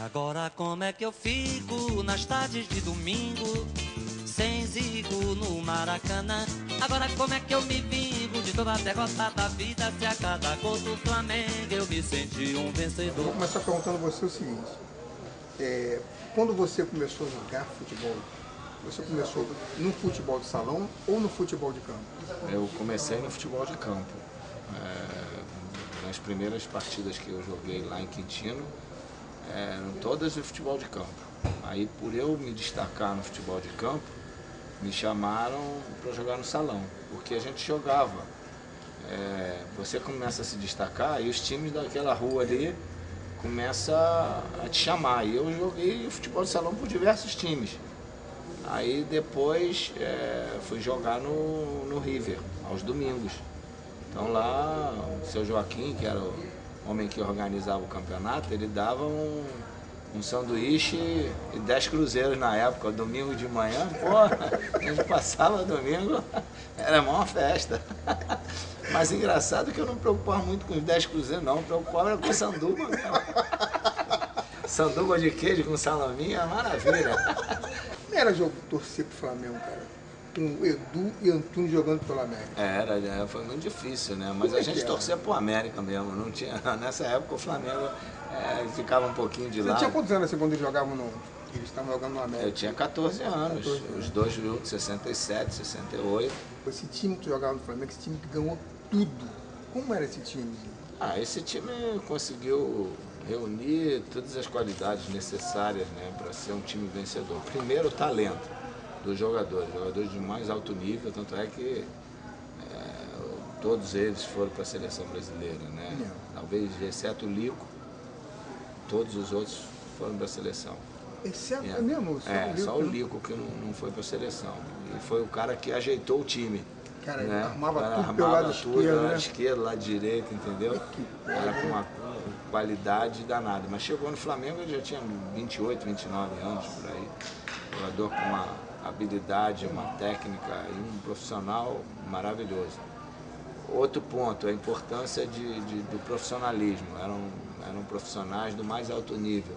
agora como é que eu fico nas tardes de domingo, sem Zico no Maracanã? Agora como é que eu me vingo de toda a derrota da vida, se a cada gol do Flamengo eu me senti um vencedor? Vou começar perguntando a você o seguinte, quando você começou a jogar futebol, você começou no futebol de salão ou no futebol de campo? Eu comecei no futebol de campo. Nas primeiras partidas que eu joguei lá em Quintino, eram todas de futebol de campo. Aí, por eu me destacar no futebol de campo, me chamaram para jogar no salão, porque a gente jogava. Você começa a se destacar e os times daquela rua ali começam a te chamar. E eu joguei futebol de salão por diversos times. Aí depois fui jogar no River, aos domingos. Então lá o seu Joaquim, que era o homem que organizava o campeonato, ele dava um sanduíche e 10 cruzeiros na época, domingo de manhã, a gente passava domingo, era uma festa. Mas engraçado que eu não me preocupava muito com os 10 cruzeiros não, me preocupava com sanduba. Sanduba de queijo com salaminha, maravilha. Como era jogo torcer pro Flamengo, cara? Com o Edu e Antônio jogando pelo América. Foi muito difícil, né? Mas a gente torcia pro América mesmo, não tinha... Nessa época o Flamengo ficava um pouquinho de lado. Você tinha quantos anos assim, quando eles jogavam eles estavam jogando no América? Eu tinha 14 anos, os dois juntos, 67, 68. Esse time que jogava no Flamengo, esse time que ganhou tudo, como era esse time? Esse time conseguiu reunir todas as qualidades necessárias, né, para ser um time vencedor. Primeiro, o talento dos jogadores de mais alto nível, tanto é que todos eles foram para a seleção brasileira, né? Talvez, exceto o Lico, todos os outros foram para a seleção. Exceto mesmo? Só o Lico que não foi para a seleção. E foi o cara que ajeitou o time. Cara, né? armava tudo pelo lado esquerdo, né? Esquerdo, lado direito, entendeu? Era com uma qualidade danada. Mas chegou no Flamengo, ele já tinha 28, 29 anos, por aí. Jogador com uma habilidade, uma técnica e um profissional maravilhoso. Outro ponto, a importância do profissionalismo. Eram profissionais do mais alto nível,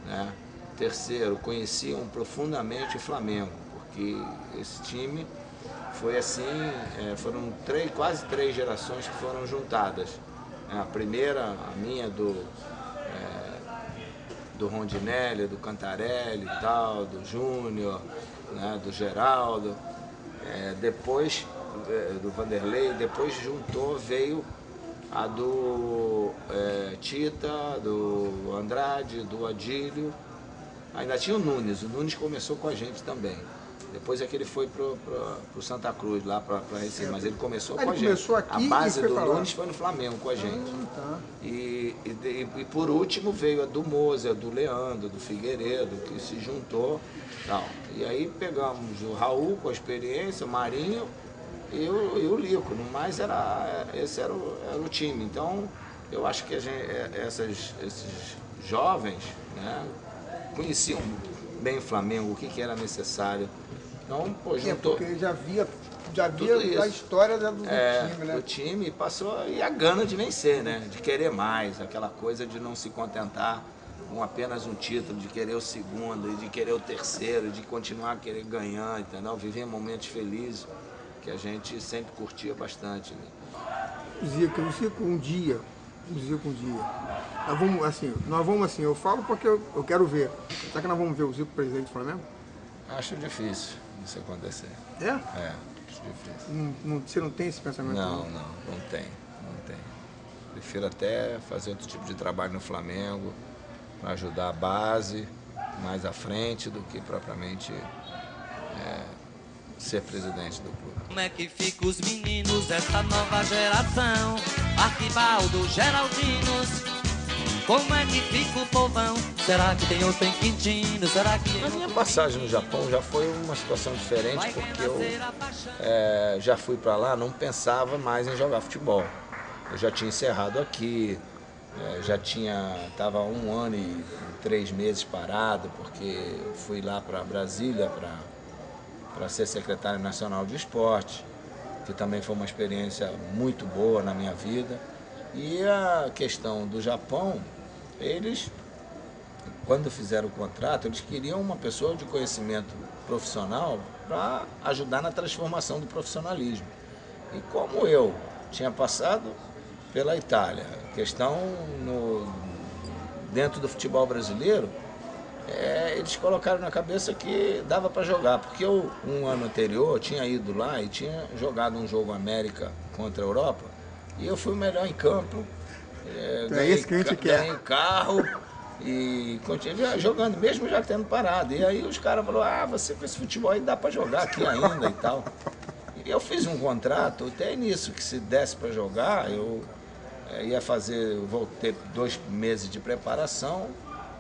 né? Terceiro, conheciam profundamente o Flamengo, porque esse time foi assim, foram quase três gerações que foram juntadas. A primeira, a minha, do Rondinelli, do Cantarelli e tal, do Júnior, né, do Geraldo, depois do Vanderlei, depois veio a do Tita, do Andrade, do Adílio. Ainda tinha o Nunes começou com a gente também. Depois é que ele foi pro Santa Cruz, lá para Recife, mas ele começou com a gente. Aqui a base do falar. Nunes foi no Flamengo com a gente. Tá. E por último veio a do Moza, do Leandro, do Figueiredo, que se juntou. Tal. E aí pegamos o Raul com a experiência, o Marinho e o Lico. No mais, esse era o time. Então, eu acho que esses jovens, né, conheciam bem o Flamengo, o que era necessário. Então, pô, juntou. Porque já via a história do time, né? Do time passou, e a gana de vencer, né? De querer mais, aquela coisa de não se contentar com apenas um título, de querer o segundo, e de querer o terceiro, de continuar a querer ganhar, entendeu? Viver momentos felizes, que a gente sempre curtia bastante, né? Zico, um dia, nós vamos assim, eu falo porque eu quero ver. Será que nós vamos ver o Zico presidente do Flamengo? Acho difícil isso acontecer. É? Acho difícil. Você não tem esse pensamento? Não tem. Prefiro até fazer outro tipo de trabalho no Flamengo, para ajudar a base mais à frente do que propriamente ser presidente do clube. Como é que ficam os meninos dessa nova geração? Arquibaldo, Geraldinos. Como é que fica o povão? Será que tem outro em Quintino? Será que... A minha passagem no Japão já foi uma situação diferente, porque eu já fui para lá, não pensava mais em jogar futebol. Eu já tinha encerrado aqui, estava 1 ano e 3 meses parado, porque fui lá para Brasília para ser secretário nacional de esporte, que também foi uma experiência muito boa na minha vida. E a questão do Japão, eles quando fizeram o contrato, eles queriam uma pessoa de conhecimento profissional para ajudar na transformação do profissionalismo. E como eu tinha passado pela Itália, questão dentro do futebol brasileiro, eles colocaram na cabeça que dava para jogar, porque eu, um ano anterior, tinha ido lá e tinha jogado um jogo América contra a Europa, e eu fui o melhor em campo, ganhei carro e continuei jogando, mesmo já tendo parado. E aí os caras falaram, você com esse futebol aí dá para jogar aqui ainda e tal. E eu fiz um contrato, até nisso, que se desse para jogar, eu vou ter 2 meses de preparação.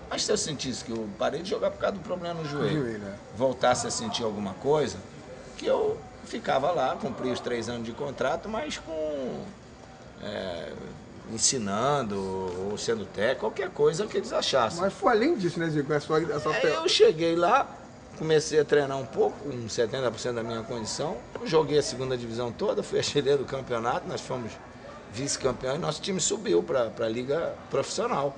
Mas se eu sentisse que eu parei de jogar por causa do problema no joelho, voltasse a sentir alguma coisa, que eu ficava lá, cumpria os 3 anos de contrato, mas ensinando, ou sendo técnico, qualquer coisa que eles achassem. Mas foi além disso, né, Zico? Eu cheguei lá, comecei a treinar um pouco, com 70% da minha condição, joguei a 2ª divisão toda, fui artilheiro do campeonato, nós fomos vice-campeão e nosso time subiu para a liga profissional.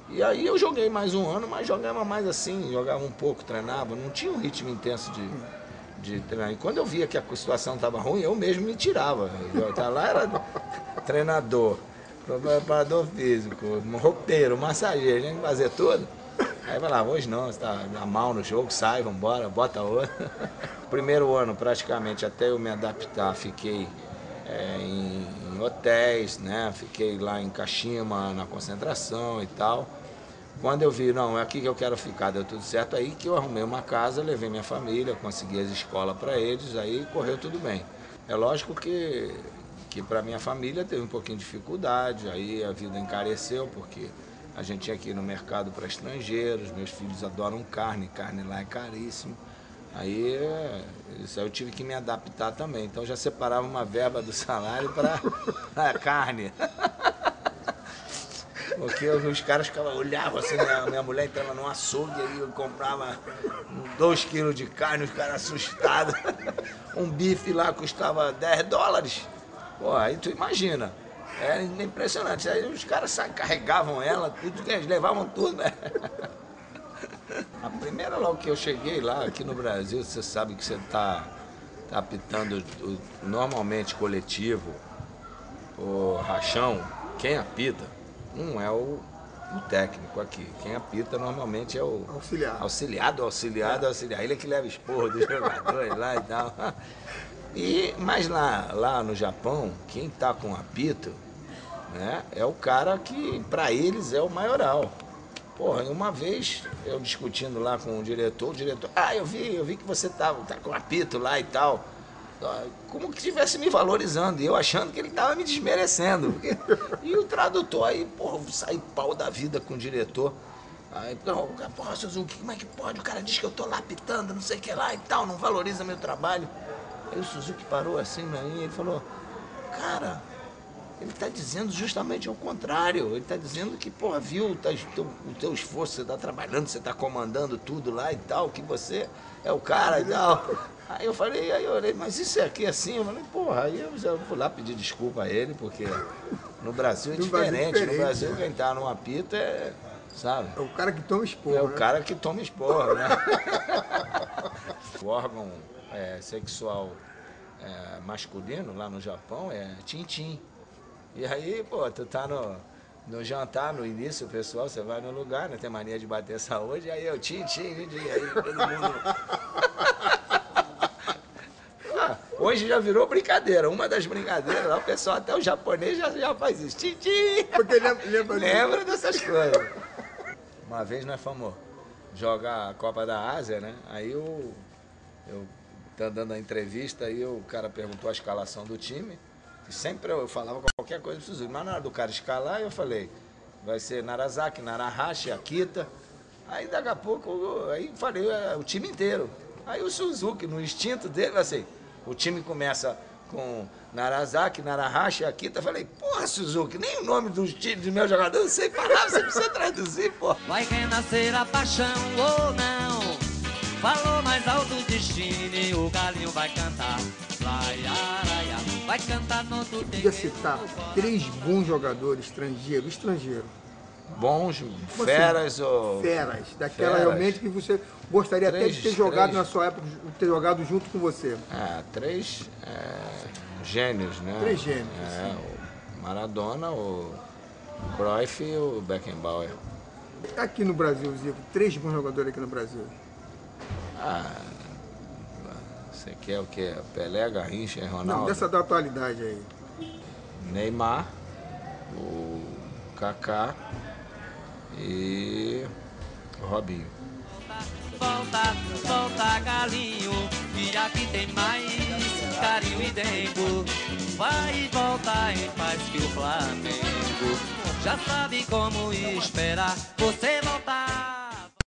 E aí eu joguei mais um ano, mas jogava mais assim, jogava um pouco, treinava, não tinha um ritmo intenso de treinar. E quando eu via que a situação estava ruim, eu mesmo me tirava. Eu tava lá, era treinador, preparador físico, roupeiro, massageiro, tinha que fazer tudo. Aí eu falava, hoje não, você tá mal no jogo, sai, vambora, bota outra. Primeiro ano, praticamente, até eu me adaptar, fiquei em hotéis, né? Fiquei lá em Kashima, na concentração e tal. Quando eu vi, não, é aqui que eu quero ficar, deu tudo certo, aí que eu arrumei uma casa, levei minha família, consegui as escolas para eles, aí correu tudo bem. É lógico que para minha família teve um pouquinho de dificuldade, aí a vida encareceu, porque a gente tinha que ir no mercado para estrangeiros, meus filhos adoram carne lá é caríssimo. Aí eu tive que me adaptar também, então já separava uma verba do salário para carne. Porque os caras olhavam assim, minha mulher entrava num açougue, aí eu comprava 2 quilos de carne, os caras assustados. Um bife lá custava $10. Pô, aí tu imagina, era impressionante. Aí os caras carregavam ela, eles levavam tudo, né? A primeira logo que eu cheguei lá, aqui no Brasil, você sabe que você está apitando normalmente coletivo, o rachão, quem apita não é o técnico aqui. Quem apita normalmente é o auxiliado. Ele é que leva esporro dos jogadores lá e tal. Mas lá no Japão, quem está com apito, né, é o cara que, para eles, é o maioral. Porra, uma vez eu discutindo lá com o diretor, eu vi que você tá com apito lá e tal. Como que estivesse me valorizando, e eu achando que ele estava me desmerecendo. E o tradutor aí, porra, saí pau da vida com o diretor. Aí, porra, Suzuki, como é que pode? O cara diz que eu tô lá apitando, não sei o que lá e tal, não valoriza meu trabalho. Aí o Suzuki parou assim pra mim e ele falou, cara, ele está dizendo justamente ao contrário. Ele está dizendo que, porra, viu o teu esforço, você está trabalhando, você está comandando tudo lá e tal, que você é o cara e tal. Aí eu olhei, mas isso aqui é assim? Eu falei, porra, aí eu já fui lá pedir desculpa a ele, porque no Brasil é diferente. No Brasil, quem tá num apito sabe? É o cara que toma esporro. É o cara que toma esporro, né? O órgão sexual masculino lá no Japão é tintim. E aí, pô, tu tá no jantar, no início, o pessoal, você vai no lugar, né? Tem mania de bater saúde, aí eu tintim, aí todo mundo... Hoje já virou brincadeira, uma das brincadeiras lá, o pessoal, até o japonês já faz isso, tintim. Porque lembra dessas coisas. Uma vez nós fomos jogar a Copa da Ásia, né? Aí eu tá dando a entrevista, aí o cara perguntou a escalação do time. E sempre eu falava qualquer coisa do Suzuki, mas na hora do cara escalar, eu falei, vai ser Narazaki, Narahashi, Akita. Aí daqui a pouco, aí falei o time inteiro. Aí o Suzuki, no instinto dele, assim, o time começa com Narazaki, Narahashi, Akita. Eu falei, porra, Suzuki, nem o nome dos meus jogadores eu sei falar, você precisa traduzir, porra. Vai renascer a paixão ou não? Falou mais alto o destino e o galinho vai cantar. Vai cantar no outro podia citar 3 bons jogadores estrangeiros, bons, feras ou... Feras, daquela Feras. realmente que você gostaria até de ter jogado na sua época, ter jogado junto com você. 3 gênios, né? 3 gênios. O Maradona, o Cruyff e o Beckenbauer. Aqui no Brasil, Zico, 3 bons jogadores aqui no Brasil. Você quer o quê? Pelé, Garrincha e Ronaldo? Não, dessa da atualidade aí. Neymar, o Kaká e o Robinho. Volta, volta, galinho, que aqui tem mais carinho e tempo. Vai e volta em paz que o Flamengo já sabe como esperar você voltar.